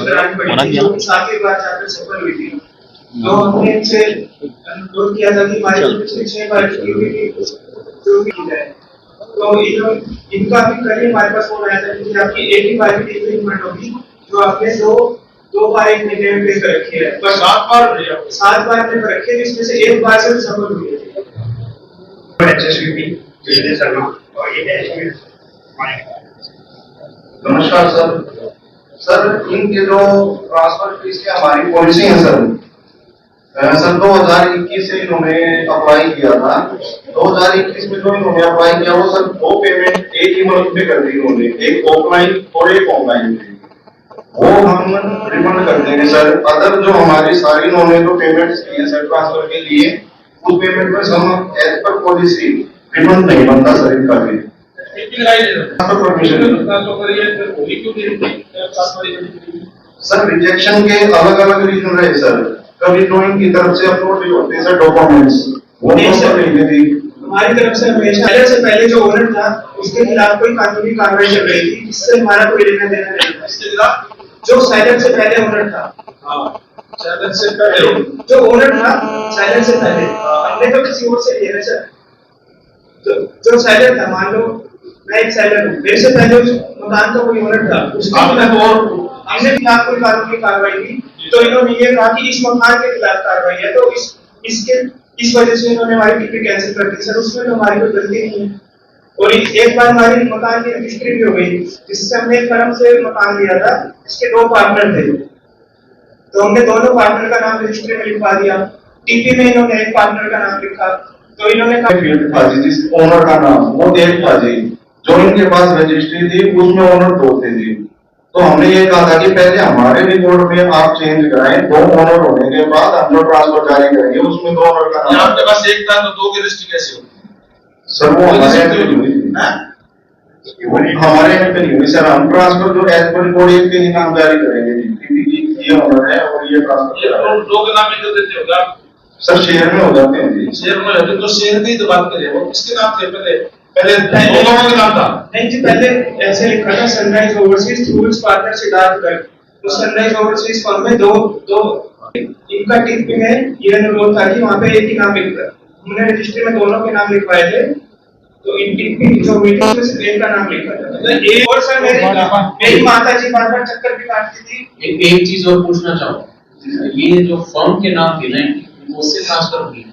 करानी पड़ी जो 7 बार जाकर सफल हुई थी। तो हमने इनसे अनुरोध किया था कि हमारी पिछले 6 बार की हुई जो भी है तो इनका भी कल हमारे पास फोन आया था कि आपकी एक ही बार की पेमेंट होगी जो आपने दो बार एक महीने में पे कर रखी है, पर 7 बार पे कर रखी है जिसमें से एक बार से सफल हुई है। नमस्कार सर, इनके जो ट्रांसफर फीस की हमारी पॉलिसी है सर 2021 से इन्होंने अप्लाई किया था। 2021 में जो इन्होंने अप्लाई किया वो सर 2 पेमेंट एक ही मंथ में कर दी इन्होंने, एक ऑफलाइन और एक ऑनलाइन में। वो हम रिफंड कर देंगे सर। अदर जो हमारी सारी इन्होंने जो पेमेंट्स की है सर ट्रांसफर के लिए, उस पेमेंट में हम एज पर पॉलिसी रिफंड नहीं बनता सर इनका भी। सर रिजेक्शन के अलग अलग रीजन रहे सर, कभी ड्राइंग की तरफ से अपलोड नहीं होते सर डॉक्यूमेंट्स, वो सब नहीं थी हमारी तरफ से। हमेशा से पहले जो ओनर था उसके खिलाफ कोई कानूनी कार्रवाई चल रही थी, इससे हमारा कोई लेना देना नहीं था। इसके खिलाफ जो साइलेंट से पहले ओनर था, साइलेंट से पहले जो ओनर था, साइलेंट से पहले हमने तो किसी और से लिया है सर। जो साइलेंट था, मान लो मैं एक साइलेंट हूँ, मेरे से पहले उस मकान का कोई ओनर था, उसके हमने खिलाफ कोई कानूनी कार्रवाई की तो इन्होंने ये कहा कि इस मकान के खिलाफ कार्रवाई है, तो इस वजह से इन्होंने हमारी टिकट कैंसिल कर दी सर। उसमें तो हमारी कोई गलती नहीं है। और एक बार हमारी मकान की रजिस्ट्री भी हो गई जिससे हमने एक फर्म से मकान लिया था, इसके 2 पार्टनर थे, तो हमने दोनों पार्टनर का नाम रजिस्ट्री में लिखवा दिया। टीपी में इन्होंने एक पार्टनर का नाम लिखा, तो इन्होंने कहा जिस ओनर का नाम वो एक था जी, जो इनके पास रजिस्ट्री थी उसमें ओनर 2 थे जी। तो हमने ये कहा था कि पहले हमारे रिपोर्ट में आप चेंज कराएं, 2 ओनर होने के बाद हम लोग ट्रांसफर जारी करेंगे, उसमें 2 ओनर का नाम। आपके पास एक था तो 2 की रजिस्ट्री कैसे होगी सर? वो हमारे यहाँ पे नहीं हुई सर। हम ट्रांसफर जो एज पर रिपोर्ट एक के ही नाम जारी करेंगे जी, ये ओनर है और ये ट्रांसफर 2 के नाम लिख देते हो आप सर? शेयर में हो जाते हैं जी। शेयर में होते तो शेयर की तो बात करें, वो किसके नाम थे पहले दोनों के नाम था? नहीं जी, पहले ऐसे लिखा था sunrise overseas through it's partner Siddharth Garg. तो सनराइज ओवरसीज फर्म में दो इनका टिप में ये अनुरोध था कि वहां पे एक ही नाम लिखकर, हमने रजिस्ट्री में दोनों के नाम लिखवाए थे, तो इन टिप जो मीटिंग में सिर्फ एक का नाम लिखा था। मतलब एक और सर मेरी माता जी बार-बार चक्कर भी काटती थी। एक चीज और पूछना चाहूँ, ये जो फर्म के नाम थी ना उससे ट्रांसफर हुई है।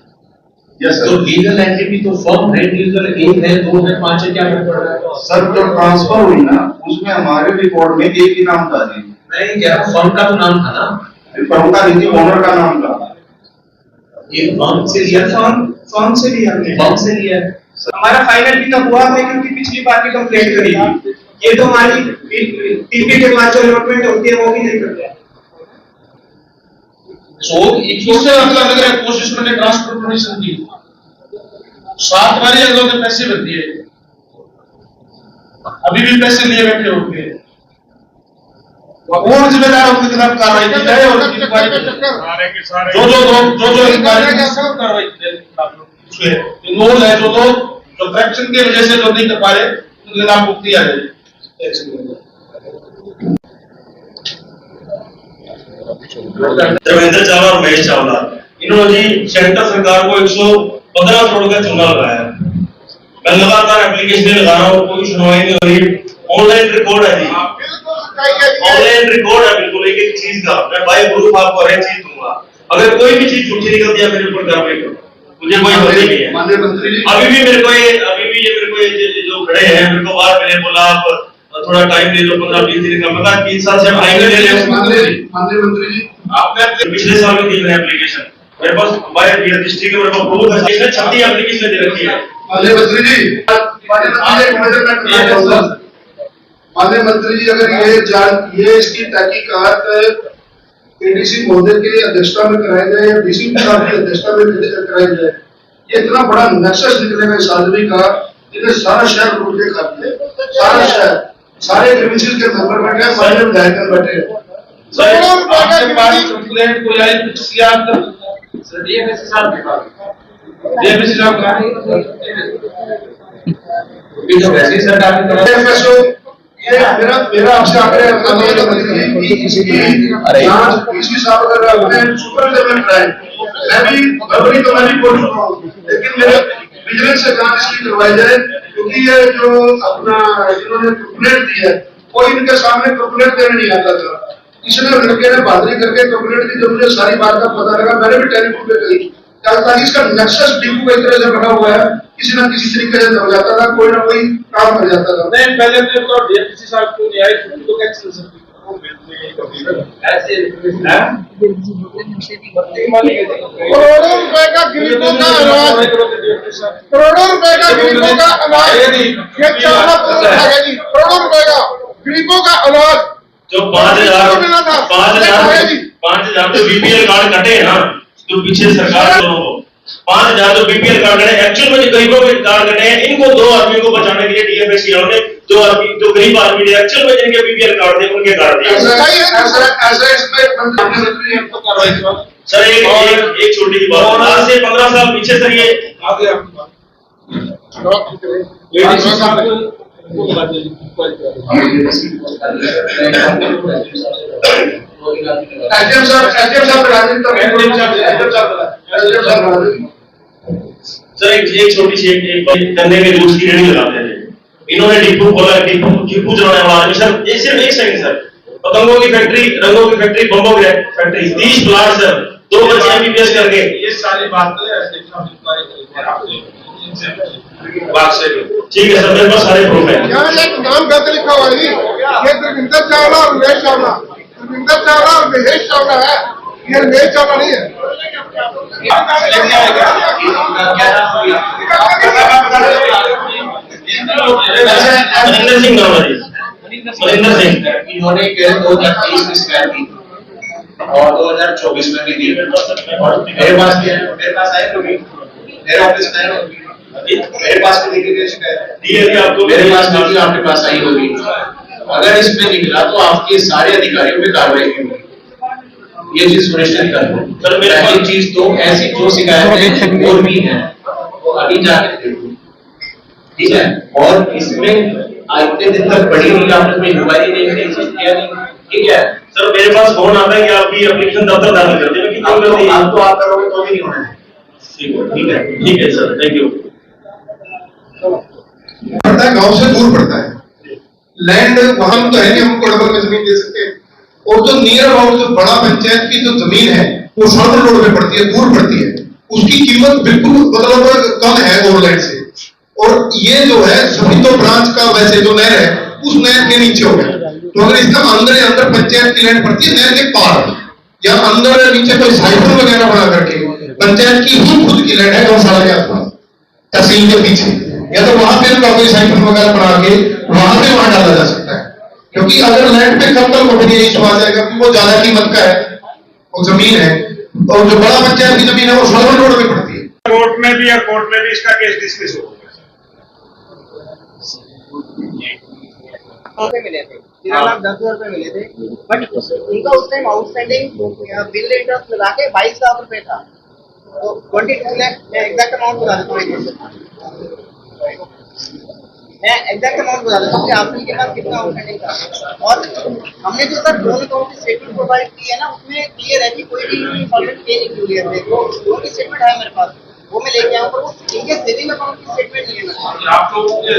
Yes sir. तो लीगल एंटिटी तो फर्म है, लीगल 1 है 2 है 5 है, क्या फर्क पड़ रहा है सर? जो ट्रांसफर हुई ना उसमें हमारे रिकॉर्ड में एक ही नाम था जी। नहीं क्या फर्म का तो नाम था ना? फर्म का नहीं, ओनर का नाम था। ये फर्म से लिया, फर्म से लिया हमने, फर्म से लिया है। हमारा फाइनल भी तब हुआ है क्योंकि पिछली बार की कंप्लेंट करी थी। ये तो हमारी टीपी के बाद जो अलॉटमेंट होती है वो भी नहीं करते। सो 21 से अलग अलग कोशिश करने ट्रांसफर परमिशन दी, 7 बार ये लोग पैसे भर दिए, अभी भी पैसे लिए बैठे होंगे। कौन जिम्मेदार उनके खिलाफ कार्रवाई की जाए और जो इंक्वायरी कार्रवाई की जाए, इन्वॉल्व है जो करप्शन की वजह से जो नहीं कर पा रहे उनके खिलाफ मुक्ति आ जाए। देवेंद्र चावला और महेश चावला, इन्होंने जी सेंटर सरकार को 115 करोड़ का चूना लगाया। मैं लगातार एप्लीकेशन लगा रहा हूँ, कोई सुनवाई नहीं हो रही। ऑनलाइन रिकॉर्ड है जी, ऑनलाइन रिकॉर्ड है बिल्कुल एक एक चीज का। मैं बाय प्रूफ आपको हर एक चीज दूंगा। अगर कोई भी चीज झूठी निकलती है मेरे ऊपर कार्रवाई करो, मुझे कोई होती नहीं है। अभी भी मेरे को ये जो खड़े हैं मेरे को बाहर मिले, बोला आप थोड़ा टाइम ले लो, 15-20 दिन का। मतलब 3 साल से टाइम ले ले। मंत्री जी आपने पिछले साल में दी मैंने एप्लीकेशन, मेरे पास बाय रजिस्ट्री के मेरे पास प्रूफ है, इसने 36 एप्लीकेशन दे रखी है। मंत्री जी माननीय मंत्री जी, अगर ये इसकी तहकीकात एडीसी महोदय की अध्यक्षता में कराई जाए या डीसीपी साहब की अध्यक्षता में कराई जाए, ये इतना बड़ा नक्शा निकलेगा इस आदमी का, जिन्हें सारा शहर लूट के खा लिया, सारा शहर, सारे प्रिमिसेस के नंबर बैठे हैं, सारे विधायक बैठे हैं। आपके पास कंप्लेंट कोई आई कुछ किया सर? डीएमएससी साहब के पास, डीएमएससी साहब का ये तो वैसे ही सरकार की तरफ से ये मेरा आपसे आग्रह है कि इसकी जांच पीसी साहब अगर अपने सुपरिटेंडेंट रहे, मैं भी बबरी तो मैं भी बोल चुका हूँ, लेकिन मेरे विजिलेंस से जांच इसकी करवाई जाए, क्योंकि ये जो अपना इन्होंने कंप्लेंट दी है, कोई इनके सामने कंप्लेंट देने नहीं आता था। इसलिए लड़के ने बहादुरी करके कंप्लेंट दी। जब मुझे सारी बात का पता लगा, मैंने भी टेलीफोन पे कही ताकि इसका नेक्सस डिपू का तरह से बना हुआ है, किसी न किसी तरीके से दब जाता था, कोई ना कोई काम कर जाता था। नहीं, पहले तो डीएफसी साहब को न्याय छुट्टी तो कैसे चल सकती ऐसे करोड़ों रुपए का गरीबों का अनाज, करोड़ों रुपए का गरीबों का अनाज, ये 4 लाख करोड़ खाएगा जी। करोड़ों रुपए का गरीबों का अनाज जो 5,000 जो बीपीएल कार्ड कटे हैं ना, जो पीछे सरकार को 5,000 जो बीपीएल कार्ड कटे, एक्चुअल में जो गरीबों के कार्ड कटे हैं, इनको 2 आदमी को बचाने के लिए डीएफएससी ने 2 आदमी, जो गरीब आदमी ने एक्चुअल में जिनके बीपीएल कार्ड थे उनके कार्ड दिए। ऐसा इसमें सर एक छोटी सी बात, आज से 15 साल पीछे सर ये आगे एचएम साहब सर एक छोटी सी एक गन्ने के जूस की रेडी लगाते थे, इन्होंने डिपू खोला, डिपू चलाने वाला सर, ये सिर्फ एक सेकंड सर, पतंगों की फैक्ट्री, रंगों की फैक्ट्री, बम्बों की फैक्ट्री, 30 प्लाट सर, 2 बच्चे एमबीबीएस करके, ये सारी बातें बात से ठीक है सर, मेरे पास सारे प्रूफ है। यहाँ एक नाम गलत लिखा हुआ है, ये धर्मेंद्र चावला और महेश चावला, धर्मेंद्र चावला और महेश चावला है, ये महेश चावला नहीं है। मनिंदर सिंह नाम है, मनिंदर सिंह, इन्होंने 2023 में शिकायत की और 2024 में भी दी, और मेरे पास आए तो भी, मेरे ऑफिस में आए, मेरे पास भी देखी गई शिकायत, आपको मेरे पास नहीं, आपके पास आई होगी। अगर इसमें निकला तो आपके सारे अधिकारियों पे कार्रवाई की होगी, ये चीज सुनिश्चित कर लो। सर पहली चीज तो ऐसी जो शिकायतें और भी है वो अभी जाके देखो, ठीक है, और इसमें इतने दिन तक बड़ी हुई आपने कोई इंक्वायरी नहीं की, ठीक है। सर मेरे पास फोन आता है कि आपकी एप्लीकेशन दफ्तर दाखिल कर दी, आप तो आप करोगे तो भी नहीं होना है। ठीक है सर, थैंक यू। पड़ता है, गांव से दूर पड़ता है, लैंड वहां तो है नहीं, हम कोडबर में जमीन दे सकते हैं, और जो नियर अबाउट जो बड़ा पंचायत की जो जमीन है वो साउथर्न रोड पे पड़ती है, दूर पड़ती है, उसकी कीमत बिल्कुल मतलब कम है ओवरलैंड से, और ये जो है सभी तो ब्रांच का वैसे जो नहर है उस नहर के नीचे हो गया। तो अगर इसका अंदर पंचायत की लैंड पड़ती है नहर के पार, या अंदर नीचे कोई साइफर वगैरह बना करके पंचायत की ही खुद की लैंड है गौशाला के आसपास, तहसील के पीछे, या तो वहां पे उनका कोई साइफर वगैरह बना के वहां डाला जा सकता है, क्योंकि अगर लैंड पे कम को भी इशू आ जाएगा कि वो ज्यादा कीमत का है, वो जमीन है, और जो बड़ा पंचायत की जमीन है वो साउथर्न रोड पे पड़ती है। कोर्ट में भी या कोर्ट में भी इसका केस डिस्मिस हो गया। मिले थे 13,10,000 रुपए मिले थे, बट उनका उस टाइम आउटस्टैंडिंग बिल इंटरेस्ट लगा के 22,000 रुपए था, तो 22 लाख। मैं एग्जैक्ट अमाउंट बता देता हूँ, मैं एग्जैक्ट अमाउंट बता देता हूँ कि आपने के पास कितना आउटस्टैंडिंग था, और हमने जो सर लोन अकाउंट की स्टेटमेंट प्रोवाइड की है ना, उसमें क्लियर है कि कोई भी इंस्टॉलमेंट पे नहीं क्लियर है, तो लोन की स्टेटमेंट है मेरे पास, वो मैं लेके आऊँ, पर वो इनके सेविंग अकाउंट की स्टेटमेंट नहीं है। आप लोगों के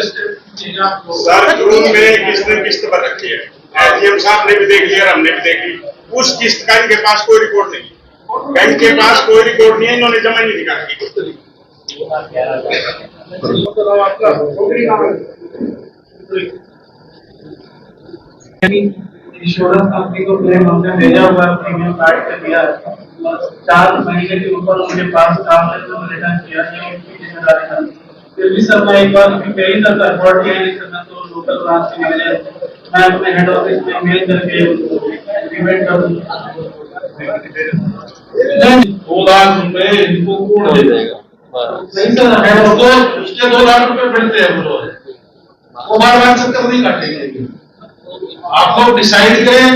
सर ग्रुप में किसने किस्त पर रखी है, एडीएम साहब ने भी देख लिया और हमने भी देख ली, उस किस्त का इनके पास कोई रिकॉर्ड नहीं, बैंक के पास कोई रिकॉर्ड नहीं है, इन्होंने जमा नहीं निकाली। इंश्योरेंस कंपनी को क्लेम हमने भेजा हुआ है, प्रीमियम काट कर दिया है, 4 महीने के ऊपर उनके पास काम है तो रिटर्न किया नहीं, उनकी जिम्मेदारी है। फिर भी सर मैं एक बार कहीं तक अफोर्ड किया नहीं करना, तो लोकल ब्रांच के मैनेजर मैं अपने हेड ऑफिस में मेल करके इवेंट कर दूंगा। 2 लाख रुपए इनको कौन दे देगा? नहीं सर, हेड ऑफिस उसके 2 लाख रुपए फिरते हैं वो बार से कब नहीं काटेंगे। आप लोग डिसाइड करें,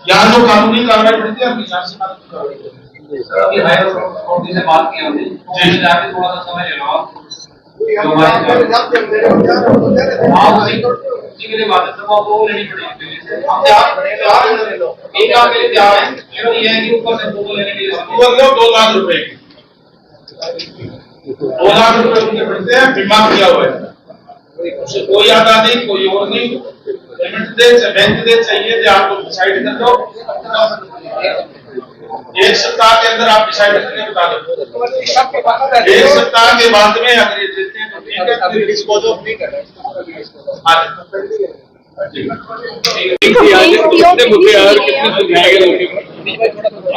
या जो कानूनी कार्रवाई करती है किसान से कार्रवाई करें। सर अभी हायर अथॉरिटी से बात की हमने, जी जाके थोड़ा सा समय ले लो आप। उसी के लिए बात है, सब आपको लेनी पड़ेगी। आप तैयार ले लो, 1 लाख के लिए तैयार है, लेकिन ये है कि ऊपर से अप्रूवल लेने के लिए 2 लाख रुपए की 2 लाख रुपए उनके पड़ते हैं, बीमा किया हुआ है, उससे कोई आधा नहीं, कोई और नहीं, पेमेंट दे चाहे बैंक दे, चाहिए तो आपको डिसाइड कर दो, 1 सप्ताह के अंदर आप डिसाइड करके बता दो। 1 सप्ताह के बाद में अगर ये देते हैं तो ठीक है, अभी डिस्पोज ऑफ नहीं कर रहे।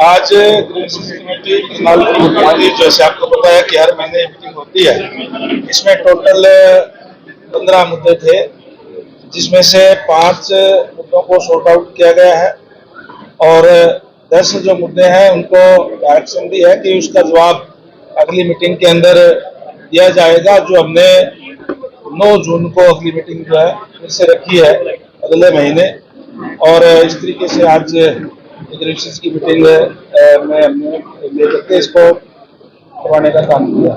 आज कमेटी करनाल की होती है, जैसे आपको पता है कि हर महीने मीटिंग होती है। इसमें टोटल 15 मुद्दे थे, जिसमें से 5 मुद्दों को सॉर्ट आउट किया गया है और 10 जो मुद्दे हैं उनको डायरेक्शन दी है कि उसका जवाब अगली मीटिंग के अंदर दिया जाएगा, जो हमने 9 जून को अगली मीटिंग जो है फिर से रखी है अगले महीने। और इस तरीके से आज डिविजन की मीटिंग में हमने लेकर के इसको करवाने का काम किया।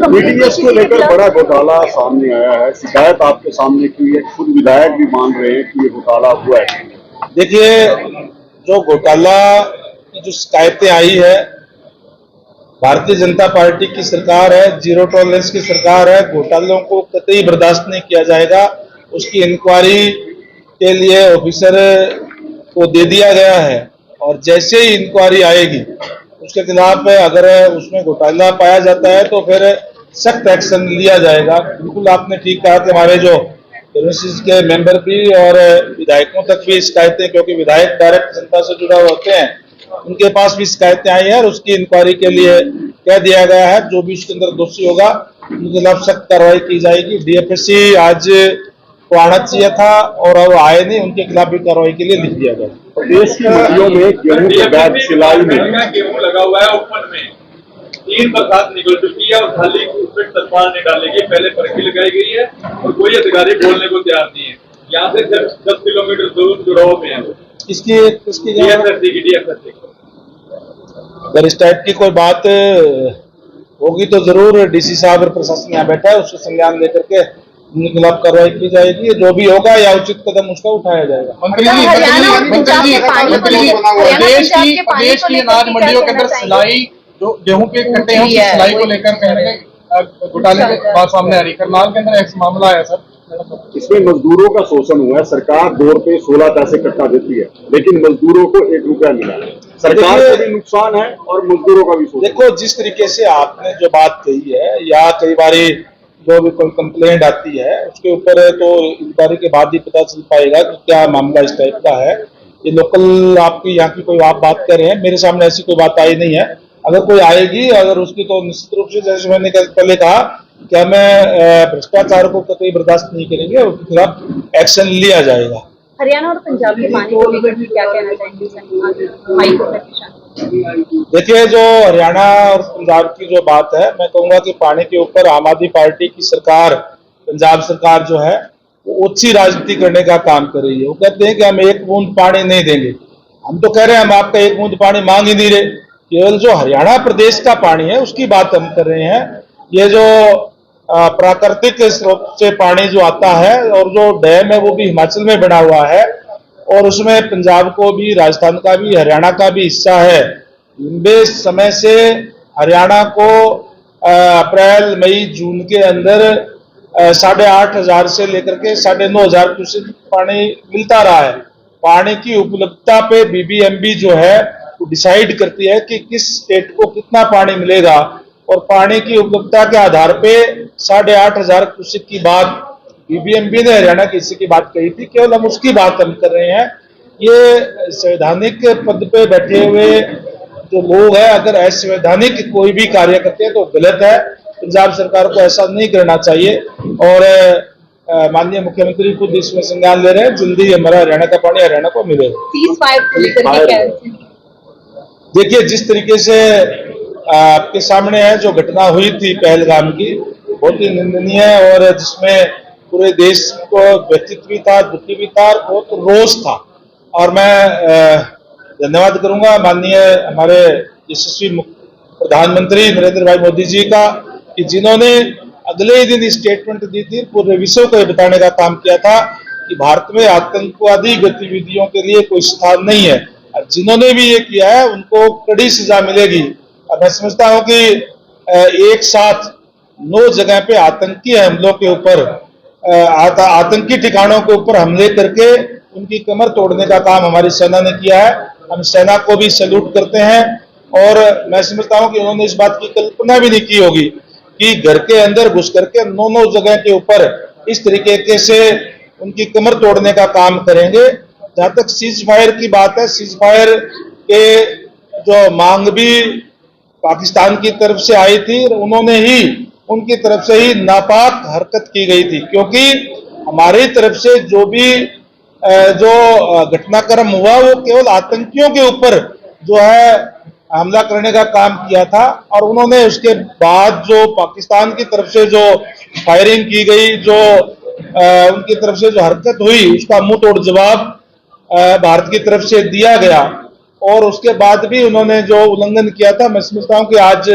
बीटीएस को लेकर बड़ा घोटाला सामने आया है, शिकायत आपके सामने की है, खुद विधायक भी मान रहे हैं कि ये घोटाला हुआ है। देखिए, जो घोटाला की जो शिकायतें आई है, भारतीय जनता पार्टी की सरकार है, जीरो टॉलरेंस की सरकार है, घोटालों को कतई बर्दाश्त नहीं किया जाएगा। उसकी इंक्वायरी के लिए ऑफिसर को दे दिया गया है और जैसे ही इंक्वायरी आएगी उसके खिलाफ अगर उसमें घोटाला पाया जाता है तो फिर सख्त एक्शन लिया जाएगा। बिल्कुल आपने ठीक कहा कि हमारे जो यूनिवर्सिटी के मेंबर भी और विधायकों तक भी शिकायतें, क्योंकि विधायक डायरेक्ट जनता से जुड़ा होते हैं, उनके पास भी शिकायतें आई हैं और उसकी इंक्वायरी के लिए कह दिया गया है। जो भी उसके अंदर दोषी होगा उनके खिलाफ सख्त कार्रवाई की जाएगी। डीएफएससी आज को आना चाहिए था और वो आए नहीं, उनके खिलाफ भी कार्रवाई के लिए लिख दिया गया। प्रदेश की नदियों में गेहूं के बैग सिलाई में गेहूं लगा हुआ है ओपन में, 3 बरसात निकल चुकी है और खाली उसमें तरपाल नहीं डालेगी, पहले पर्ची लगाई गई है और कोई अधिकारी बोलने को तैयार नहीं है। यहाँ से 10 किलोमीटर दूर जुड़ाव में है। इसकी DFSC अगर इस टाइप की कोई बात होगी तो जरूर डीसी साहब और प्रशासन यहाँ बैठा है, उसको संज्ञान लेकर के उनके खिलाफ कार्रवाई की जाएगी। जो भी होगा या उचित कदम उसका उठाया जाएगा। देश की अनाज मंडियों के अंदर सिलाई, जो गेहूं के कट्टे हैं उसकी सिलाई को लेकर कहीं ना कहीं घोटाले की बात सामने आ रही है। करनाल के अंदर एक मामला आया सर, इसमें मजदूरों का शोषण हुआ है। सरकार 2 रुपए 16 पैसे कट्टा देती है, लेकिन मजदूरों को 1 रुपया मिला है। सरकार को भी नुकसान है और मजदूरों का भी शोषण। देखो, जिस तरीके से आपने जो बात कही है, या कई बारी जो भी कोई कंप्लेंट आती है उसके ऊपर तो इंक्वायरी के बाद ही पता चल पाएगा कि क्या मामला इस टाइप का है। ये लोकल आपकी यहाँ की कोई आप बात कर रहे हैं, मेरे सामने ऐसी कोई बात आई नहीं है। अगर कोई आएगी, अगर उसकी, तो निश्चित रूप से जैसे मैंने पहले कहा कि हमें भ्रष्टाचार को कतई बर्दाश्त नहीं करेंगे, उसके खिलाफ एक्शन लिया जाएगा। हरियाणा और पंजाब के पानी को लेकर भी क्या कहना चाहेंगे? देखिए, जो हरियाणा और पंजाब की जो बात है, मैं कहूंगा कि पानी के ऊपर आम आदमी पार्टी की सरकार, पंजाब सरकार जो है वो ओछी राजनीति करने का काम कर रही है। वो कहते हैं कि हम 1 बूंद पानी नहीं देंगे। हम तो कह रहे हैं हम आपका 1 बूंद पानी मांग ही नहीं रहे, केवल जो हरियाणा प्रदेश का पानी है उसकी बात हम कर रहे हैं। ये जो प्राकृतिक स्रोत से पानी जो आता है और जो डैम है वो भी हिमाचल में बना हुआ है और उसमें पंजाब को भी, राजस्थान का भी, हरियाणा का भी हिस्सा है। लंबे समय से हरियाणा को अप्रैल, मई, जून के अंदर 8,500 से लेकर के 9,500 क्यूसेक पानी मिलता रहा है। पानी की उपलब्धता पे बीबीएमबी जो है वो डिसाइड करती है कि किस स्टेट को कितना पानी मिलेगा और पानी की उपलब्धता के आधार पे 8,500 क्यूसेक की बात बीबीएमबी ने हरियाणा के हिस्से की बात कही थी। केवल हम उसकी बात हम कर रहे हैं। ये संवैधानिक पद पे बैठे हुए जो लोग हैं, अगर असंवैधानिक कोई भी कार्य करते हैं तो गलत है। पंजाब सरकार को ऐसा नहीं करना चाहिए और माननीय मुख्यमंत्री खुद इसमें संज्ञान ले रहे हैं। जल्दी हमारा हरियाणा का पानी हरियाणा को मिलेगा। देखिए, जिस तरीके से आपके सामने है जो घटना हुई थी पहलगाम की, बहुत ही निंदनीय है और जिसमें पूरे देश को व्यथित भी था, दुखी भी था, बहुत रोष था। और मैं धन्यवाद करूंगा माननीय हमारे यशस्वी प्रधानमंत्री नरेंद्र भाई मोदी जी का कि जिन्होंने अगले ही दिन स्टेटमेंट दी थी, पूरे विश्व को बताने का काम किया था कि भारत में आतंकवादी गतिविधियों के लिए कोई स्थान नहीं है। जिन्होंने भी ये किया है उनको कड़ी सजा मिलेगी। मैं समझता हूं कि एक साथ 9 जगह पे आतंकी हमलों के ऊपर आतंकी ठिकानों के ऊपर हमले करके उनकी कमर तोड़ने का काम हमारी सेना ने किया है। हम सेना को भी सैल्यूट करते हैं और मैं समझता हूं कि उन्होंने इस बात की कल्पना भी नहीं की होगी कि घर के अंदर घुस करके 9 जगह के ऊपर इस तरीके से उनकी कमर तोड़ने का काम करेंगे। जहां तक सीज फायर की बात है, सीज फायर के जो मांग भी पाकिस्तान की तरफ से आई थी, उन्होंने ही उनकी तरफ से ही नापाक हरकत की गई थी, क्योंकि हमारी तरफ से जो भी जो घटनाक्रम हुआ वो केवल आतंकियों के ऊपर जो है हमला करने का काम किया था। और उन्होंने उसके बाद जो पाकिस्तान की तरफ से जो फायरिंग की गई, जो उनकी तरफ से जो हरकत हुई, उसका मुंह तोड़ जवाब भारत की तरफ से दिया गया। और उसके बाद भी उन्होंने जो उल्लंघन किया था, मैं समझता हूं कि आज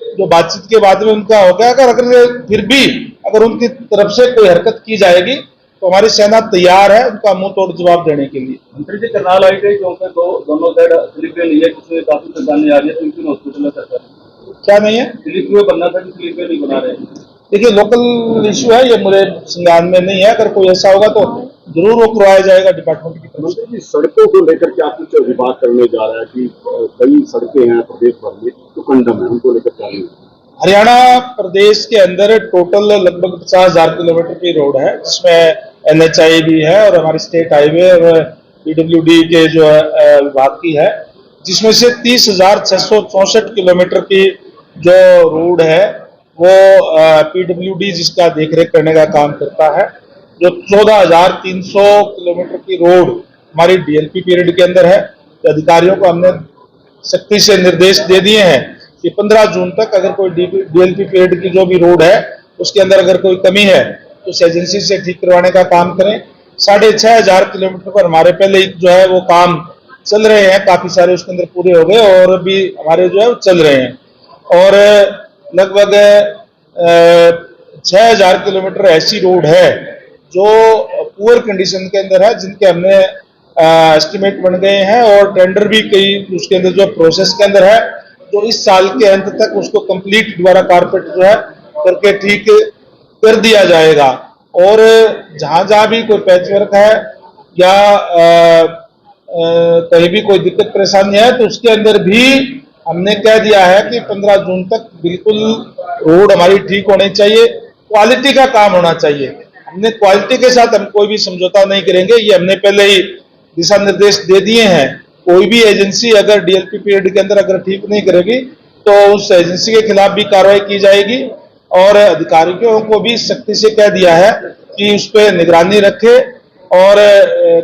जो बातचीत के बाद में उनका हो गया। अगर फिर भी अगर उनकी तरफ से कोई हरकत की जाएगी तो हमारी सेना तैयार है उनका मुंह तोड़ जवाब देने के लिए। मंत्री जी, करनाल आई गई क्योंकि दोनों साइड स्लिप वे नहीं है, जिसमें काफी परेशानी आ रही है, तो हॉस्पिटल में सरकार क्या नहीं है, स्लिप वे बनना था कि स्लिप वे नहीं बना रहे हैं। देखिए, लोकल इश्यू है, ये मेरे संज्ञान में नहीं है। अगर कोई ऐसा होगा तो जरूर वो करवाया जाएगा डिपार्टमेंट की तरफ से। सड़कों को लेकर क्या कुछ विवाद करने जा रहा है कि कई सड़कें हैं प्रदेश भर में तो कंडम है, उनको लेकर क्या नहीं? हरियाणा प्रदेश के अंदर टोटल लगभग 50,000 किलोमीटर की रोड है, जिसमें NHI भी है और हमारी स्टेट हाईवे और PWD के जो विभाग की है, जिसमें से 30,664 किलोमीटर की जो रोड है वो PWD जिसका देखरेख करने का काम करता है। जो 14,300 किलोमीटर की रोड हमारी DLP पीरियड के अंदर है। तो अधिकारियों को हमने सख्ती से निर्देश दे दिए हैं कि 15 जून तक अगर कोई DLP पीरियड की जो भी रोड है उसके अंदर अगर कोई कमी है तो उस एजेंसी से ठीक करवाने का काम करें। 6,500 किलोमीटर पर हमारे पहले जो है वो काम चल रहे हैं, काफी सारे उसके अंदर पूरे हो गए और भी हमारे जो है वो चल रहे हैं। और लगभग 6,000 किलोमीटर ऐसी रोड है जो पुअर कंडीशन के अंदर है, जिनके हमने एस्टिमेट बन गए हैं और टेंडर भी कई उसके अंदर जो प्रोसेस के अंदर है, जो इस साल के अंत तक उसको कंप्लीट दोबारा कारपेट जो है करके ठीक कर दिया जाएगा। और जहां जहां भी कोई पैच वर्क है या कहीं भी कोई दिक्कत परेशानी है तो उसके अंदर भी हमने कह दिया है कि 15 जून तक बिल्कुल रोड हमारी ठीक होनी चाहिए, क्वालिटी का काम होना चाहिए। हमने क्वालिटी के साथ हम कोई भी समझौता नहीं करेंगे, ये हमने पहले ही दिशा निर्देश दे दिए हैं। कोई भी एजेंसी अगर DLP पीरियड के अंदर अगर ठीक नहीं करेगी तो उस एजेंसी के खिलाफ भी कार्रवाई की जाएगी। और अधिकारियों को भी सख्ती से कह दिया है कि उस पर निगरानी रखे और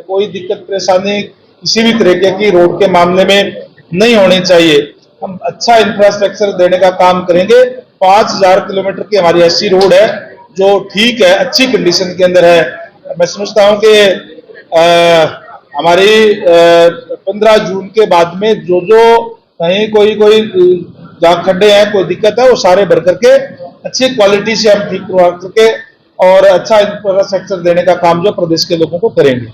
कोई दिक्कत परेशानी किसी भी तरीके की रोड के मामले में नहीं होनी चाहिए। हम अच्छा इंफ्रास्ट्रक्चर देने का काम करेंगे। 5,000 किलोमीटर की हमारी ऐसी रोड है जो ठीक है, अच्छी कंडीशन के अंदर है। मैं समझता हूं कि हमारी 15 जून के बाद में जो कहीं कोई जहाँ खड्डे हैं, कोई दिक्कत है, वो सारे भर करके अच्छी क्वालिटी से हम ठीक करवा करके और अच्छा इंफ्रास्ट्रक्चर देने का काम जो प्रदेश के लोगों को करेंगे।